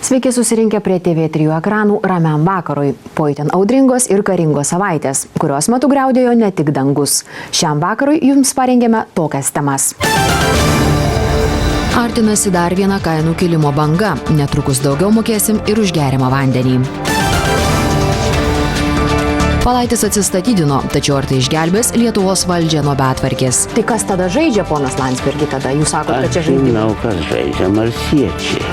Sveiki susirinkę prie TV3 ekranų ramiam vakarui. Po itin audringos ir karingos savaitės, kurios metu griaudėjo ne tik dangus. Šiam vakarui jums parengėme tokias temas. Artinasi dar viena kainų kilimo banga. Netrukus daugiau mokėsim ir už geriamą vandenį. Palaitis atsistatydino, tačiau ar tai išgelbės Lietuvos valdžią nuo betvarkės? Tai kas tada žaidžia, ponas Landsbergi, tada? Jūs sakote, kad čia žaidžia? Aš žinau, kad žaidžia marsiečiai.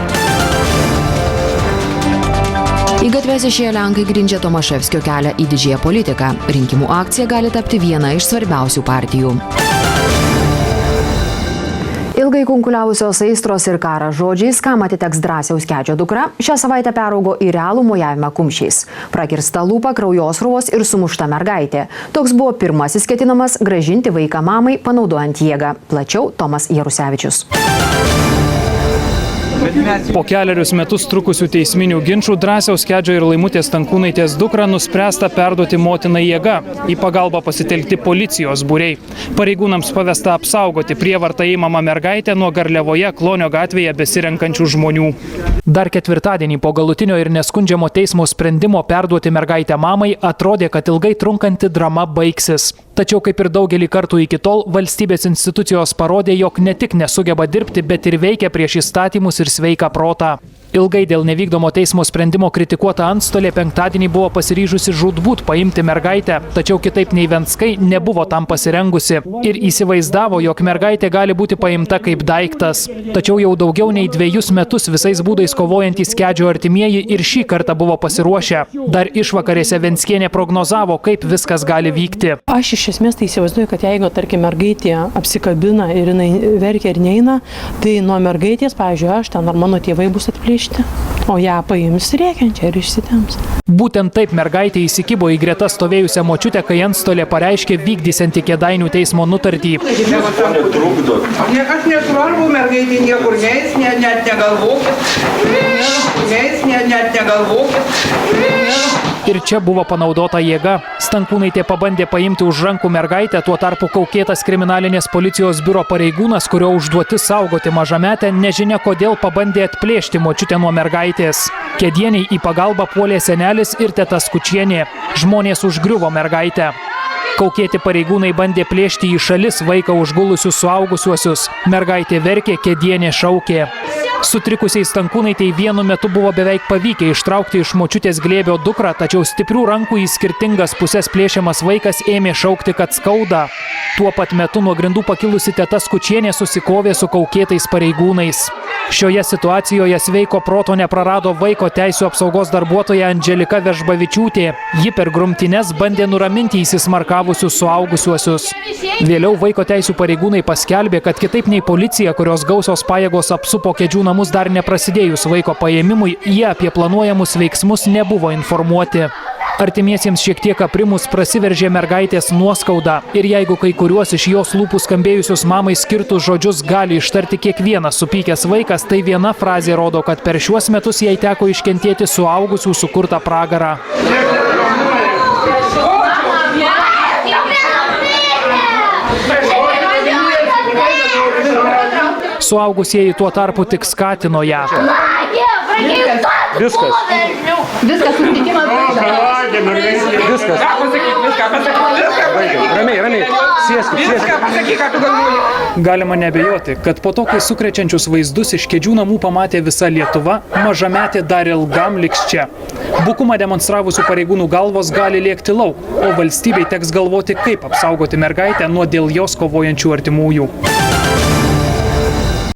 Į gatves išėję Lenkai grindžia Tomaševskio kelią į didžiąją politiką. Rinkimų akcija gali tapti viena iš svarbiausių partijų. Ilgai kunkuliavusios aistros ir karas žodžiais, kam atiteks Drąsiaus Kedžio dukra, šią savaitę peraugo į realų mojavimą kumščiais. Prakirsta lūpa, kraujosruvos ir sumušta mergaitė. Toks buvo pirmasis ketinamas grąžinti vaiką mamai, panaudojant jėgą. Plačiau Tomas Jarusevičius. Po keliarius metus trukusių teisminių ginčų Drąsiaus Kedžio ir Laimutės Stankūnaitės dukrą nuspręsta perduoti motinai jėga. Į pagalbą pasitelkti policijos būriai. Pareigūnams pavesta apsaugoti prievartą įmamą mergaitę nuo Garliavoje Klonio gatvėje besirenkančių žmonių. Dar ketvirtadienį po galutinio ir neskundžiamo teismo sprendimo perduoti mergaitę mamai atrodė, kad ilgai trunkanti drama baigsis. Tačiau kaip ir daugelį kartų iki tol, valstybės institucijos parodė, jog ne tik nesugeba dirbti, bet ir veikia prieš įstatymus ir sveiką protą. Ilgai dėl nevykdomo teismo sprendimo kritikuota antstolė penktadienį buvo pasiryžusi žūtbūt paimti mergaitę, tačiau kitaip nei Venckai nebuvo tam pasirengusi ir įsivaizdavo, jog mergaitė gali būti paimta kaip daiktas. Tačiau jau daugiau nei 2 metus visais būdais kovojantys Kedžio artimieji ir šį kartą buvo pasiruošę. Dar išvakarėse Venckienė prognozavo, kaip viskas gali vykti. Aš iš esmės tai įsivaizduoju, kad jeigu, tarkim, mergaitė apsikabina ir jinai verkia ir neina, tai nuo mergaitės, pavyzdžiui, aš ten ar mano tėvai bus atplėšti. O ją paims rėkiančią ir išsitemps. Būtent taip mergaitė įsikibo į greta stovėjusią močiutę, kai antstolė pareiškė vykdysianti Kėdainių teismo nutartį. Aš nesvarbu, mergaitė niekur neis, net negalvokit. Ir čia buvo panaudota jėga. Stankūnaitė pabandė paimti už rankų mergaitę, tuo tarpu kaukėtas kriminalinės policijos biuro pareigūnas, kurio užduotis saugoti mažametę, nežinia kodėl pabandė atplėšti močiutę nuo mergaitės. Kėdieniai į pagalbą puolė senelis ir teta Skučienė. Žmonės užgriuvo mergaitę. Kaukėti pareigūnai bandė plėšti į šalis vaiką užgulusius suaugusiuosius. Mergaitė verkė, Kėdienė šaukė. Sutrikusiai Stankūnaitei vienu metu buvo beveik pavykę ištraukti iš močiutės glėbio dukrą, tačiau stiprių rankų į skirtingas pusės plėšiamas vaikas ėmė šaukti, kad skauda. Tuo pat metu nuo grindų pakilusi teta Skučienė susikovė su kaukėtais pareigūnais. Šioje situacijoje sveiko proto neprarado vaiko teisių apsaugos darbuotoja Andželika Vežbavičiūtė. Ji per grumtynes bandė nuraminti įsismarkavusius suaugusiuosius. Vėliau vaiko teisių pareigūnai paskelbė, kad kitaip nei policija, kurios gausios pajėgos apsupo Kedžių namus dar neprasidėjus vaiko paėmimui, jie apie planuojamus veiksmus nebuvo informuoti. Artimiesiems šiek tiek aprimus prasiveržė mergaitės nuoskauda ir jeigu kai kuriuos iš jos lūpų skambėjusius mamai skirtus žodžius gali ištarti kiekvienas supykęs vaikas, tai viena frazė rodo, kad per šiuos metus jai teko iškentėti suaugusių sukurtą pragarą. Suaugusieji tuo tarpu tik skatino ją. Viskas. Susitikimas Viskas. Ramiai. Sėskit. Galima nebejoti, kad po to, kai sukrečiančius vaizdus iš Kedžių namų pamatė visa Lietuva, mažametė dar ilgam liks čia. Bukumą demonstravusių pareigūnų galvos gali lėkti lauk, o valstybei teks galvoti, kaip apsaugoti mergaitę nuo dėl jos kovojančių artimųjų.